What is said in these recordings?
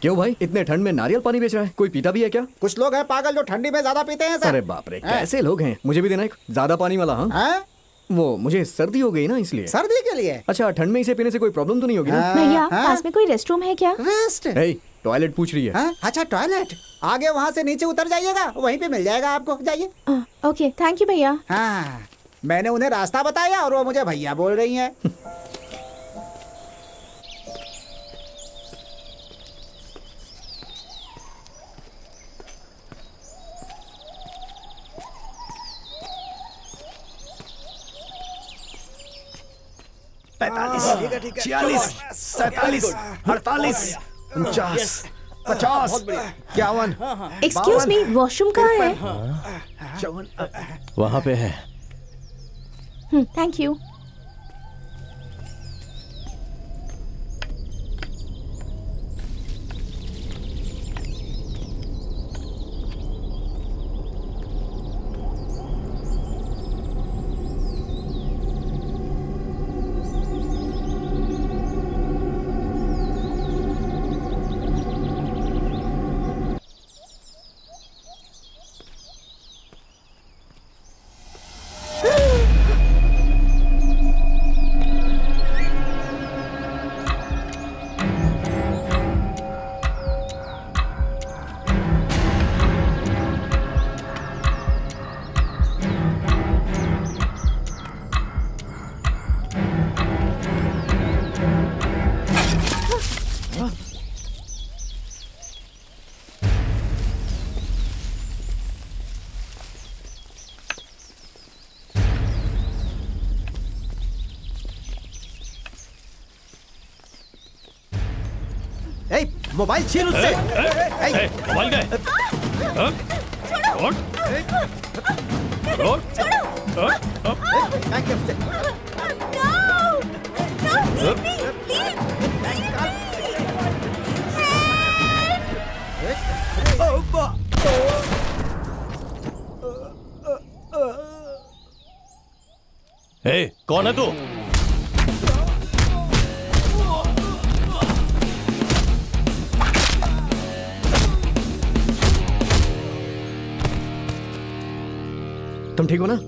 क्यों भाई, इतने ठंड में नारियल पानी बेच रहा है? कोई पीता भी है क्या? कुछ लोग हैं पागल जो ठंडी में ज्यादा पीते हैं सर। अरे बाप रे, कैसे लोग हैं? मुझे भी देना एक ज्यादा पानी वाला। हाँ वो मुझे सर्दी हो गई ना, इसलिए। सर्दी के लिए? अच्छा, ठंड में इसे पीने से कोई प्रॉब्लम तो नहीं होगी ना? भैया पास में कोई रेस्ट रूम है क्या? रेस्ट? टॉयलेट पूछ रही है। अच्छा टॉयलेट, आगे वहाँ से नीचे उतर जाइएगा, वहीं पे मिल जाएगा आपको, जाइए। ओके थैंक यू भैया। हाँ मैंने उन्हें रास्ता बताया और वो मुझे भैया बोल रही हैं। ठीक है, 46, 47, 48, 49, 50, 51। एक्सक्यूज मी, वॉशरूम कहाँ है? वहाँ पे है। Thank you. मोबाइल छीन उससे। मोबाइल गए। कौन है तू? तुम ठीक हो ना?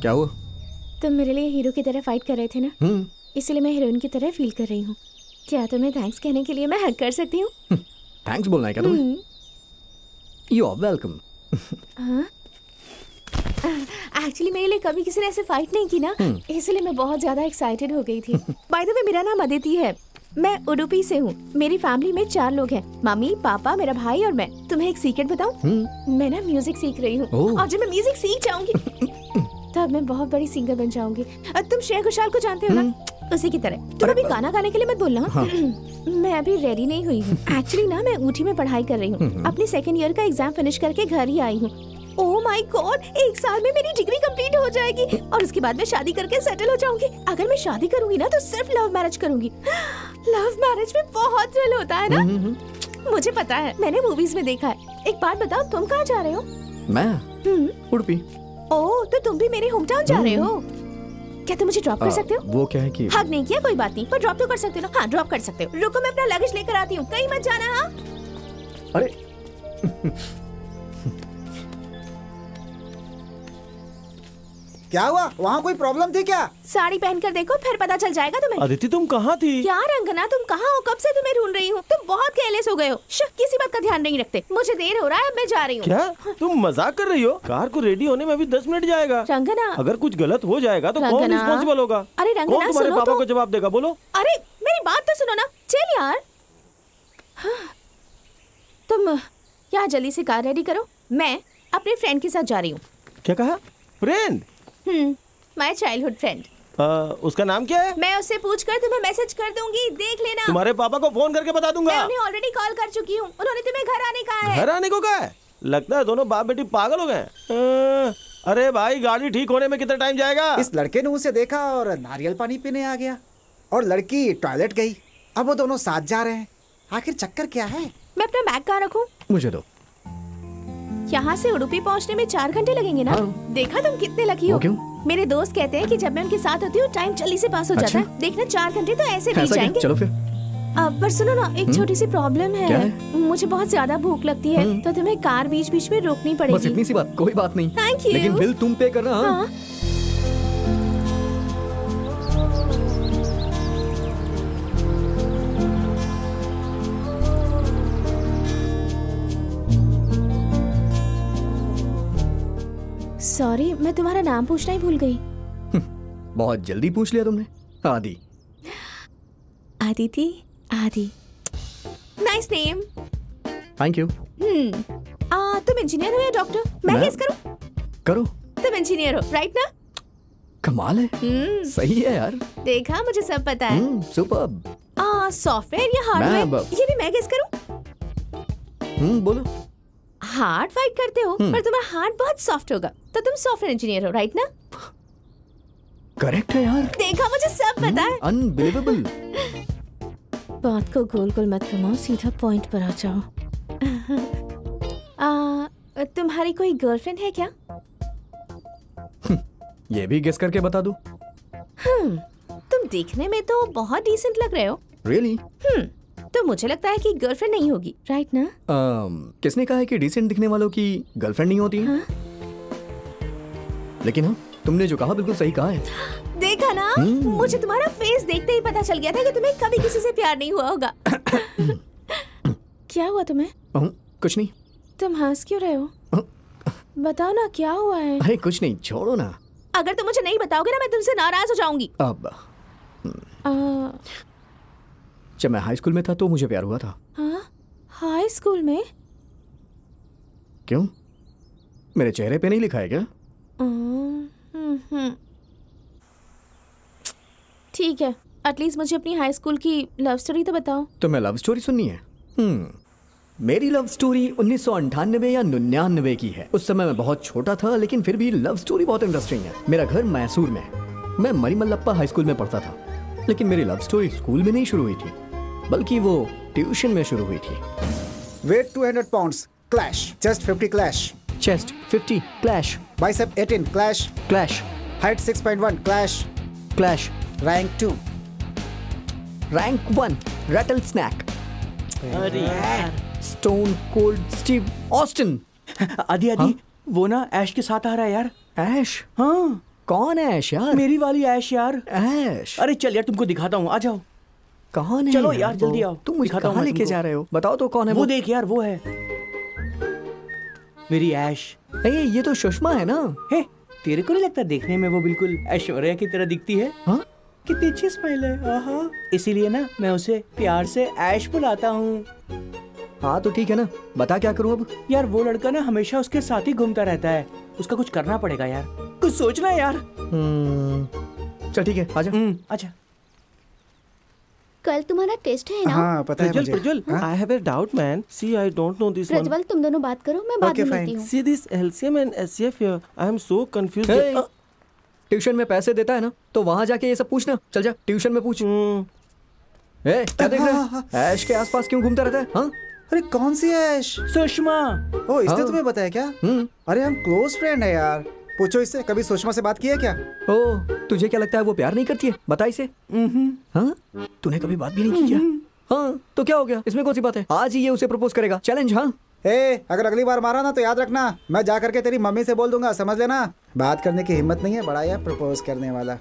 क्या हुआ? तुम मेरे लिए हीरो की तरह फाइट कर रहे थे ना, इसलिए मैं हीरोइन की तरह फील कर रही हूँ। क्या तुम्हें थैंक्स कहने के लिए मैं हग कर सकती हूँ? थैंक्स बोलना है क्या तुम्हें? You are welcome. एक्चुअली मेरे लिए कभी किसी ने ऐसे फाइट नहीं की ना, इसलिए मैं बहुत ज्यादा एक्साइटेड हो गई थी। बाय द वे मेरा नाम अदिति है, मैं उडुपी से हूँ। मेरी फैमिली में 4 लोग हैं, मम्मी पापा मेरा भाई और मैं। तुम्हें एक सीक्रेट बताऊँ? मैं ना म्यूजिक सीख रही हूँ और जब मैं म्यूजिक सीख जाऊंगी तब मैं बहुत बड़ी सिंगर बन जाऊंगी। तुम श्रेया घोषाल को जानते हो ना, उसी की तरह। तुम अभी गाना गाने के लिए मत बोलना। मैं अभी रेडी नहीं हुई हूँ। एक्चुअली ना मैं ऊटी में पढ़ाई कर रही हूँ, अपनी 2nd ईयर का एग्जाम फिनिश करके घर ही आई हूँ। ओह माय गॉड, 1 साल में मेरी डिग्री कंप्लीट हो जाएगी और उसके बाद मैं शादी करके सेटल हो जाऊंगी। अगर मैं शादी करूंगी ना तो सिर्फ लव मैरिज करूंगी। लव मैरिज में बहुत थ्रिल होता है ना? मुझे पता है, मैंने मूवीज में देखा है। एक बात बताओ, तुम कहाँ जा रहे हो? मैं उडुपी। ओह, तो तुम भी मेरे होम टाउन जा रहे हो? क्या तुम मुझे ड्रॉप कर सकते हो? वो क्या है कि हक नहीं किया कोई बात नहीं, पर ड्रॉप तो कर सकते हो ना? हाँ, ड्रॉप कर सकते हो। रुको, मैं अपना लगेज लेकर आती हूँ, कहीं मत जाना। हाँ, अरे क्या हुआ? वहाँ कोई प्रॉब्लम थी क्या? साड़ी पहनकर देखो, फिर पता चल जाएगा तुम्हें। अदिति तुम कहाँ थी? क्या रंगना, तुम कहाँ हो? कब से तुम्हें ढूंढ रही हूँ। तुम बहुत केयरलेस हो गए हो। किसी बात का ध्यान नहीं रखते। मुझे देर हो रहा है, अब मैं जा रही हूँ। क्या तुम मजाक कर रही हो? कार को रेडी होने में अभी 10 मिनट जाएगा। रंगना, अगर कुछ गलत हो जाएगा तो कौन रंगना। रिस्पॉन्सिबल होगा? अरे रंगना, कौन तुम्हारे सुनो पापा तो। को जवाब देगा? बोलो। अरे मेरी बात तो सुनो ना। चल यार। हाँ, तुम यहाँ जल्दी से कार रेडी करो। मैं अपने फ्रेंड के साथ जा रही हूँ। क्या कहा? फ्रेंड? My childhood friend. उसका नाम क्या है? मैं उससे पूछकर तुम्हें मैसेज कर दूंगी, देख लेना। तुम्हारे पापा को फोन करके बता दूंगा। मैं उन्हें ऑलरेडी कॉल कर चुकी हूँ। उन्होंने तुम्हें घर आने कहा है। घर आने को कहा है? लगता है दोनों बाप बेटी पागल हो गए। अरे भाई, गाड़ी ठीक होने में कितना टाइम जाएगा? इस लड़के ने उसे देखा और नारियल पानी पीने आ गया, और लड़की टॉयलेट गई। अब वो दोनों साथ जा रहे हैं। आखिर चक्कर क्या है? मैं अपना बैग कहाँ रखूँ? मुझे दो। यहाँ से उडुपी पहुँचने में 4 घंटे लगेंगे ना? हाँ। देखा तुम कितने लकी हो। क्यों? मेरे दोस्त कहते हैं कि जब मैं उनके साथ होती हूँ टाइम जल्दी से पास हो जाता है। देखना 4 घंटे तो ऐसे बीत ऐसा क्या? जाएंगे। चलो फिर। पर सुनो ना, एक छोटी सी प्रॉब्लम क्या है। है? मुझे बहुत ज्यादा भूख लगती है, तो तुम्हें कार बीच बीच में रोकनी बस पड़ेगी। इतनी सी बात, कोई बात नहीं। Thank you। लेकिन बिल तुम पे करना। हाँ? हाँ। सॉरी, मैं तुम्हारा नाम पूछना ही भूल गई। बहुत जल्दी पूछ लिया तुमने। आदि। आदिति, आदि। Nice name. Thank you. तुम इंजीनियर हो या डॉक्टर? मैं गेस करूं? करो। तुम इंजीनियर हो, राइट ना? कमाल है। सही है यार। देखा, मुझे सब पता है। सुपर्ब। सॉफ्टवेयर या हार्डवेयर, ये भी मैं गेस करूं? बोलो। हार्ड फाइट करते हो, पर तुम्हारा हार्ट बहुत सॉफ्ट होगा, तो तुम सॉफ्टवेयर इंजीनियर हो, राइट ना? करेक्ट है यार। देखा, मुझे सब पता है। अनबिलीवेबल। बात को गोल गोल मत घुमाओ, सीधा पॉइंट पर आ जाओ। तुम्हारी कोई गर्लफ्रेंड है क्या? ये भी गेस करके बता दो। तुम देखने में तो बहुत डिसेंट लग रहे हो। रियली? तो मुझे लगता है कि गर्लफ्रेंड नहीं होगी, राइट ना? किसने कहा है कि डिसेंट दिखने वालों की गर्लफ्रेंड नहीं होती है? हाँ? लेकिन हाँ, तुमने जो कहा बिल्कुल सही कहा है। देखा ना, मुझे तुम्हारा फेस देखते ही पता चल गया था कि तुम्हें कभी किसी से प्यार नहीं हुआ होगा। क्या हुआ तुम्हें? कुछ नहीं। तुम हंस क्यों रहे हो? बताओ ना, क्या हुआ है? अरे कुछ नहीं, छोड़ो ना। अगर तुम मुझे नहीं बताओगे ना, मैं तुमसे नाराज हो जाऊंगी। अब जब मैं हाई स्कूल में था तो मुझे प्यार हुआ था। हाँ? हाई स्कूल में? क्यों? मेरे चेहरे पे नहीं लिखा है क्या? ठीक है, एटलीस्ट मुझे अपनी हाई स्कूल की लव स्टोरी तो बताओ। तो मैं लव स्टोरी सुननी है? मेरी लव स्टोरी 1998 या 99 की है। उस समय मैं बहुत छोटा था, लेकिन फिर भी लव स्टोरी बहुत इंटरेस्टिंग है। मेरा घर मैसूर में है। मैं मरिमल्लप्पा हाई स्कूल में पढ़ता था, लेकिन मेरी लव स्टोरी स्कूल में नहीं शुरू हुई थी, बल्कि वो ट्यूशन में शुरू हुई थी। Weight 200 pounds, clash. Chest 50, clash. Chest 50, clash. Bicep 18, clash. Clash. Height 6.1, clash. Clash. Rank 2। Rank 1, rattle snake. अरे यार, स्टोन कोल्ड स्टीव ऑस्टिन। आदि आदि, हाँ? वो ना ऐश के साथ आ रहा है यार। ऐश? हाँ, कौन है ऐश यार? मेरी वाली ऐश यार। ऐश? अरे चल यार, तुमको दिखाता हूँ, आ जाओ। कौन है? चलो यार, जल्दी आओ। तुम मुझे दिखाता हूँ कहाँ मैं लेके तुमको। जा रहे हो? बताओ तो कौन है वो देख यार, वो है मेरी ऐश। ये तो सुषमा है ना? हे, तेरे को नहीं लगता देखने में वो बिल्कुल ऐश्वर्या की तरह दिखती है? हाँ? कितनी अच्छी स्माइल है। आहा, इसीलिए ना मैं उसे प्यार से ऐश बुलाता हूँ। हाँ तो ठीक है ना, बता क्या करूँ अब? यार वो लड़का ना हमेशा उसके साथ ही घूमता रहता है, उसका कुछ करना पड़ेगा यार, कुछ सोचना है यार। चल ठीक है, आजा। अच्छा। कल तुम्हारा टेस्ट है ना? हाँ पता है मुझे। Prajwal, I have a doubt, man. See, I don't know this one. Prajwal, तुम दोनों बात करो, मैं बाद Okay, में fine. लेती हूँ। See this LCM and SCF here. I am so confused. Hey, tuition में पैसे देता है ना, तो वहाँ जाके ये सब पूछना। चल जा, ट्यूशन में पूछ। क्या देख रहा है? ऐश के आसपास क्यों घूमता रहता है? हाँ? अरे कौन सी ऐश? सुषमा। ओ, इसने हाँ। तुम्हें बताया क्या? अरे हम क्लोज फ्रेंड है यार, पूछो इससे, कभी सुषमा से बात की है क्या? ओ, तुझे क्या लगता है वो प्यार नहीं करती है? बता इसे। हाँ, तूने कभी बात भी नहीं की क्या? हाँ, तो क्या हो गया? इसमें कौन सी बात है? आज ही ये उसे प्रपोज करेगा। चैलेंज। हाँ, अगर अगली बार मारा ना तो याद रखना, मैं जा करके तेरी मम्मी से बोल दूंगा, समझ लेना। बात करने की हिम्मत नहीं है, बड़ा यार प्रपोज करने वाला।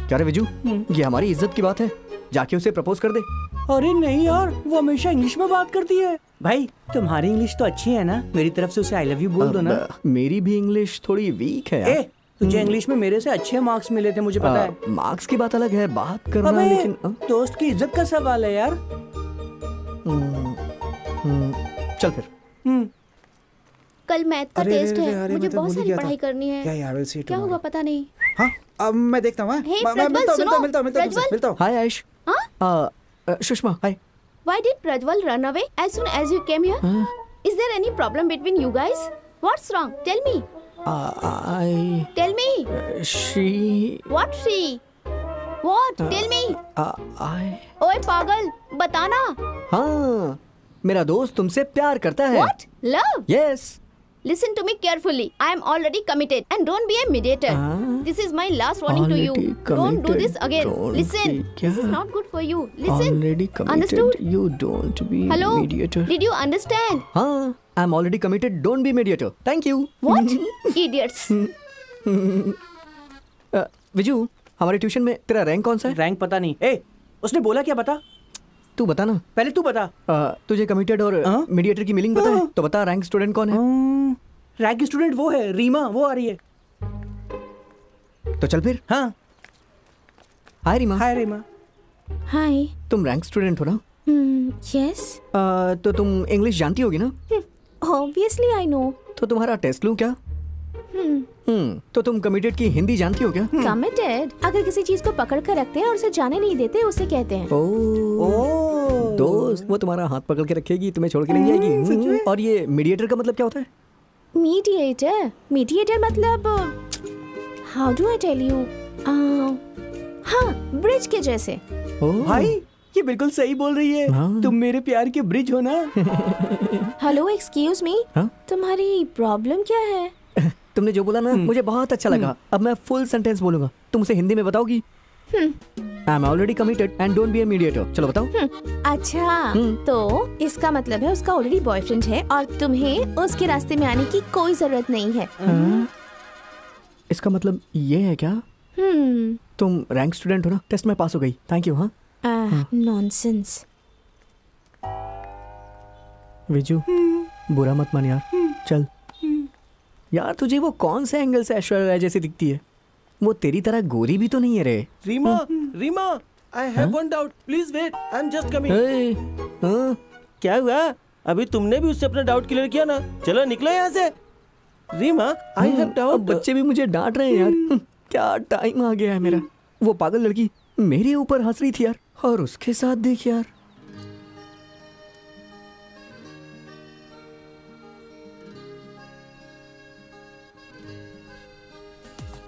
क्या रे विजू, ये हमारी इज्जत की बात है, जाके उसे प्रपोज कर दे। अरे नहीं यार, वो हमेशा इंग्लिश में बात करती है। भाई तुम्हारी इंग्लिश तो अच्छी है ना, मेरी तरफ से उसे आई लव यू बोल दो ना। मेरी भी इंग्लिश थोड़ी वीक है यार। तुझे इंग्लिश में मेरे से अच्छे मार्क्स मिले थे, मुझे पता है। मार्क्स की बात अलग है, बात करना लेकिन दोस्त की इज्जत का सवाल है यार। चल फिर। कल मैथ का अरे, टेस्ट अरे, है, अरे, मुझे मैं तो बहुत भूल ही सारी गया था। पढ़ाई करनी है। क्या यार, क्या होगा पता नहीं। हाँ, अब मैं देखता हूँ। Hey, मैं प्रज्वल, मिलता सुनो, हूँ, मिलता हूँ। हाय आयुष। सुषमा हाय। Why did Prajwal run away as soon as you came here? Is there any problem between you guys? What's wrong? Tell me. Tell me. She. What she? What? Tell me. ओए पागल, बताना। हाँ, मेरा दोस्त तुमसे प्यार करता है। What? Love? Yes. Listen to me carefully. I am already committed and don't be a mediator. This is my last warning to you. Don't do this again. Listen. This is not good for you. Listen. Already committed. Understood? You don't be Hello? mediator. Did you understand? हाँ, I'm already committed. Don't be mediator. Thank you. What? Idiots. Viju, हमारे tuition में तेरा rank कौन सा है? Rank पता नहीं। उसने बोला क्या? बता। तू बता ना। पहले तू बता। तुझे कमिटेड और मीडिएटर की मीनिंग पता है? तो बता रैंक स्टूडेंट कौन है? रैंक स्टूडेंट वो है रीमा, वो आ रही है। तो चल फिर। हाँ। हाय रीमा। हाय रीमा। Hi. तुम रैंक स्टूडेंट हो ना? Yes. तो तुम इंग्लिश जानती होगी ना? Obviously I know. तो तुम्हारा टेस्ट लूं क्या? तो तुम कमिटेड की हिंदी जानती हो क्या? Committed. अगर किसी चीज को पकड़ कर रखते हैं और उसे जाने नहीं देते, उसे कहते हैं। दोस्त, वो तुम्हारा हाथ पकड़ के रखेगी, तुम्हें छोड़ के नहीं जाएगी। और ये मीडिएटर का मतलब क्या होता है? मीडिएटर? मीडिएटर मतलब how do I tell you? हाँ, ब्रिज के जैसे। भाई ये बिल्कुल सही बोल रही है। हाँ। तुम मेरे प्यार के ब्रिज हो ना। हेलो, एक्सक्यूज मी, तुम्हारी प्रॉब्लम क्या है? तुमने जो बोला ना, मुझे बहुत अच्छा लगा। अब मैं फुल सेंटेंस बोलूंगा, तुम उसे हिंदी में बताओगी। I am already committed and don't be a mediator. चलो बताओ। अच्छा, तो इसका मतलब है उसका ऑलरेडी बॉयफ्रेंड है और तुम्हें उसके रास्ते में आने की कोई जरूरत नहीं है। इसका मतलब ये है क्या? तुम रैंक स्टूडेंट हो ना? टेस्ट में पास हो गई। Thank you. हाँ, नॉनसेंस। विजू, बुरा मत मान यार। चल यार, तुझे वो कौन से एंगल से ऐश्वर्या राय जैसी दिखती है? वो तेरी तरह गोरी भी तो नहीं है रे। Reema, I have one doubt. Please wait. I'm just coming. क्या हुआ? अभी तुमने भी उससे अपना डाउट क्लियर किया ना? चलो निकलो यहाँ से। Reema, I have doubt. बच्चे भी मुझे डांट रहे हैं यार। क्या टाइम आ गया है मेरा। वो पागल लड़की मेरे ऊपर हंस रही थी यार, और उसके साथ देख यार।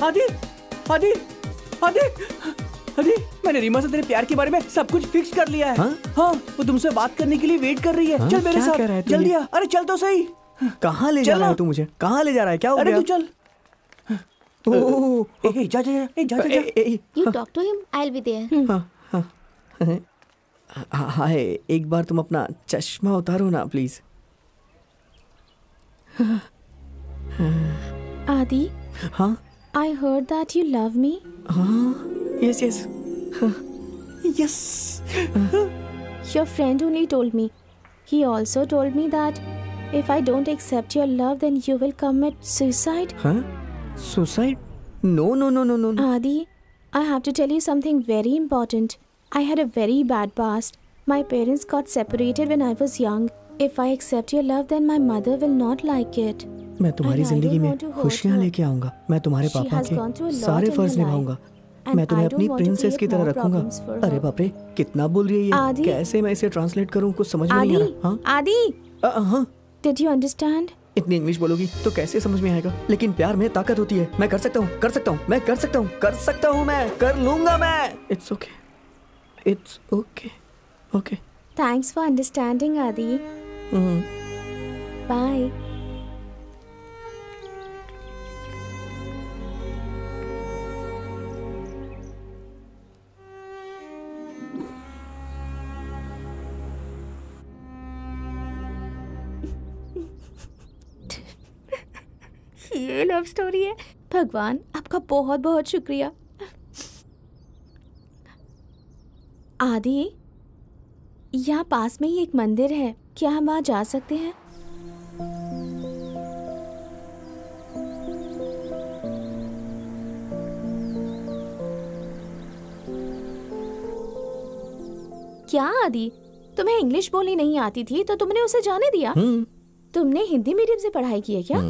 आदि, आदि, आदि, आदि, मैंने रीमा से तेरे प्यार के बारे में सब कुछ फिक्स कर लिया है। हाँ, वो तुमसे बात करने के लिए वेट कर रही है। चल मेरे साथ, जल्दी आ। अरे चल तो सही। कहाँ ले जा रहा है तू मुझे? कहाँ ले जा रहा है? क्या हो गया? अरे तू चल। जा। You talk to him. I'll be there. हाय, एक बार तुम अपना चश्मा उतारो ना प्लीज। आदि, हाँ, I heard that you love me. Yes yes yes. Your friend only told me. He also told me that if I don't accept your love, then you will commit suicide. हाँ, suicide? No no no no no. Adi, I have to tell you something very important. I had a very bad past. My parents got separated when I was young. If I accept your love, then my mother will not like it. मैं तुम्हारी And I जिंदगी don't में want to hurt खुशियाँ her. लेके आऊंगा। मैं तुम्हारे She पापा has gone through a के lot सारे in फर्ज her निभाऊंगा। And मैं तुम्हें I don't अपनी want to प्रिंसेस create की तरह more रखूंगा। problems for अरे her. बाप रे, कितना बोल रही है ये। आदि? कैसे मैं इसे ट्रांसलेट करूँ? कुछ समझ में नहीं आ Adi, रहा। हाँ, Adi, हाँ, did you understand? इतनी इंग्लिश बोलोगी तो कैसे समझ में आएगा? लेकिन प्यार में ताकत होती है। मैं कर सकता हूँ, कर सकता हूँ, मैं कर सकता हूँ, कर सकता हूँ, मैं कर लूंगा मैं। It's okay, it's okay, okay. Thanks for understanding, Adi. Bye. ये लव स्टोरी है। भगवान आपका बहुत बहुत शुक्रिया। आदि, यहाँ पास में ही एक मंदिर है, क्या हम वहाँ जा सकते हैं? क्या आदि, तुम्हें इंग्लिश बोलनी नहीं आती थी तो तुमने उसे जाने दिया? तुमने हिंदी मीडियम से पढ़ाई की है क्या?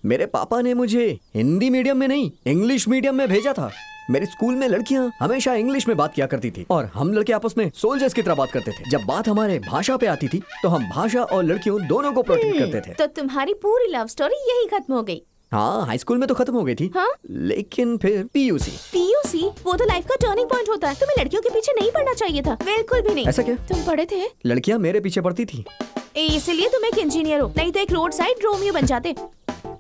मेरे पापा ने मुझे हिंदी मीडियम में नहीं, इंग्लिश मीडियम में भेजा था। मेरे स्कूल में लड़कियां हमेशा इंग्लिश में बात किया करती थी और हम लड़के आपस में सोल्जर्स की तरह बात करते थे। जब बात हमारे भाषा पे आती थी तो हम भाषा और लड़कियों दोनों को प्रोटेक्ट करते थे। तो तुम्हारी पूरी लव स्टोरी यही खत्म हो गई? हाँ, हाई स्कूल में तो खत्म हो गई थी। हाँ? लेकिन फिर पीयूसी वो तो लाइफ का टर्निंग पॉइंट होता है। तुम्हें लड़कियों के पीछे नहीं पड़ना चाहिए था, बिल्कुल भी नहीं। ऐसा क्या? तुम पढ़े थे? लड़कियां मेरे पीछे पड़ती थी। इसलिए तुम एक इंजीनियर हो, नहीं तो एक रोड साइड रोमियो बन जाते।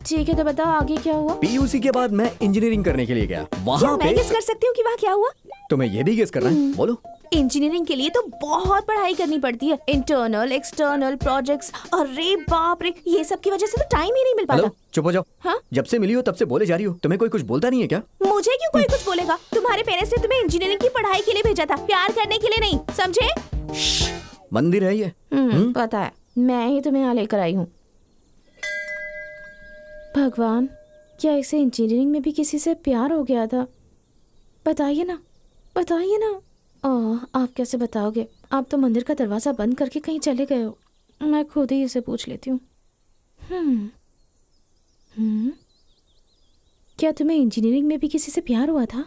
ठीक है, तो बताओ आगे क्या हुआ? पीयूसी के बाद मैं इंजीनियरिंग करने के लिए गया। वहाँ पे मैं गेस कर सकती हूँ कि वहाँ क्या हुआ? तुम्हें ये भी गेस करना है? बोलो। इंजीनियरिंग के लिए तो बहुत पढ़ाई करनी पड़ती है, इंटरनल एक्सटर्नल प्रोजेक्ट्स, और रे बाप रे, ये सब की वजह से तो टाइम ही नहीं मिल पाता। चुप हो जाओ। हाँ? जब से मिली हो तब से बोले जा रही हो। तुम्हें कोई कुछ बोलता नहीं है क्या? मुझे क्यों कोई कुछ बोलेगा? तुम्हारे पेरेंट्स ने तुम्हें इंजीनियरिंग की पढ़ाई के लिए भेजा था, प्यार करने के लिए नहीं, समझे? मंदिर है ये। पता है, मैं ही तुम्हें यहाँ लेकर आई हूँ। भगवान, क्या इसे इंजीनियरिंग में भी किसी से प्यार हो गया था? बताइए ना, बताइए ना। आप कैसे बताओगे? आप तो मंदिर का दरवाजा बंद करके कहीं चले गए हो। मैं खुद ही इसे पूछ लेती हूँ। क्या तुम्हें इंजीनियरिंग में भी किसी से प्यार हुआ था?